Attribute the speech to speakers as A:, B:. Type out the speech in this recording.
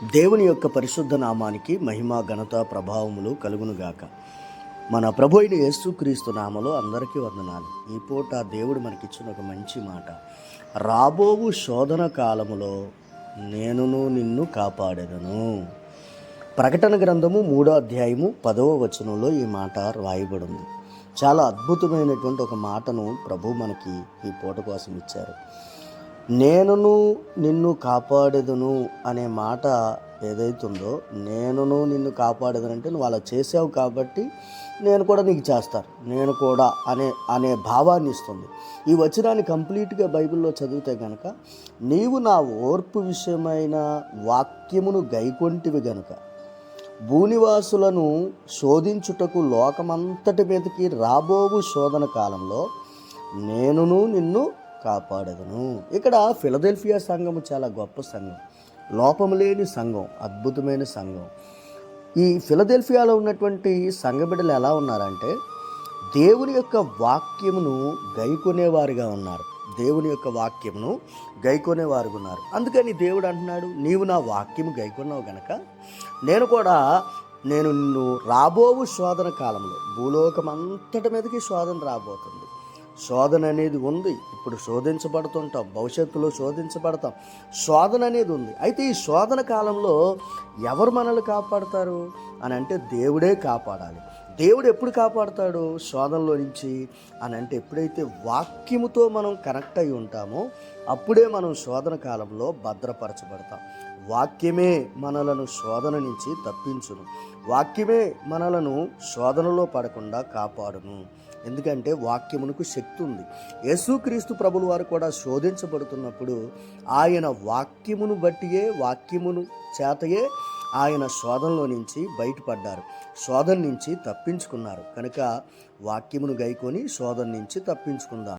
A: దేవుని యొక్క పరిశుద్ధ నామానికి మహిమ ఘనత ప్రభావములు కలుగునుగాక. మన ప్రభు అయిన యేసుక్రీస్తు నామలో అందరికీ వందనాలు. ఈ పూట దేవుడు మనకిచ్చిన ఒక మంచి మాట, రాబోవు శోధన కాలములో నేనును నిన్ను కాపాడెదను. ప్రకటన గ్రంథము 3వ అధ్యాయము 10వ వచనంలో ఈ మాట రాయబడింది. చాలా అద్భుతమైనటువంటి ఒక మాటను ప్రభు మనకి ఈ పూట కోసం ఇచ్చారు. నేనును నిన్ను కాపాడెదను అనే మాట ఏదైతుందో, నేనును నిన్ను కాపాడేదనంటే నువ్వు అలా చేసావు కాబట్టి నేను కూడా నీకు చేస్తాను, నేను కూడా అనే భావాన్ని ఇస్తుంది. ఈ వచనాన్ని కంప్లీట్గా బైబిల్లో చదివితే కనుక, నీవు నా ఓర్పు విషయమైన వాక్యమును గైకొంటివి గనుక భూనివాసులను శోధించుటకు లోకమంతటి మీదకి రాబోవు శోధన కాలంలో నేనును నిన్ను కాపాడెదను. ఇక్కడ ఫిలదెల్ఫియా సంఘము చాలా గొప్ప సంఘం, లోపము లేని సంఘం, అద్భుతమైన సంఘం. ఈ ఫిలదెల్ఫియాలో ఉన్నటువంటి సంఘ బిడ్డలు ఎలా ఉన్నారంటే, దేవుని యొక్క వాక్యమును గైకొనేవారుగా ఉన్నారు. దేవుని యొక్క వాక్యమును గైకొనేవారుగా ఉన్నారు. అందుకని దేవుడు అంటున్నాడు, నీవు నా వాక్యము గైకొన్నావు గనక నేను నిన్ను రాబోవు శోధన కాలంలో, భూలోకం అంతటి మీదకి శోధన రాబోతుంది. శోధన అనేది ఉంది. ఇప్పుడు శోధించబడుతుంటాం, భవిష్యత్తులో శోధించబడతాం. శోధన అనేది ఉంది. అయితే ఈ శోధన కాలంలో ఎవరు మనల్ని కాపాడతారు అని అంటే, దేవుడే కాపాడాలి. దేవుడు ఎప్పుడు కాపాడుతాడు శోధనలో నుంచి అని అంటే, ఎప్పుడైతే వాక్యముతో మనం కనెక్ట్ అయి ఉంటామో అప్పుడే మనం శోధన కాలంలో భద్రపరచబడతాం. వాక్యమే మనలను శోధన నుంచి తప్పించును. వాక్యమే మనలను శోధనలో పడకుండా కాపాడును. ఎందుకంటే వాక్యమునకు శక్తి ఉంది. యేసుక్రీస్తు ప్రభుల వారు కూడా శోధించబడుతున్నప్పుడు ఆయన వాక్యమును బట్టియే, వాక్యమును చేతయే ఆయన శోధనలో నుంచి బయటపడ్డారు, శోధన నుంచి తప్పించుకున్నారు. కనుక వాక్యమును గైకొని శోధన నుంచి తప్పించుకుందాం.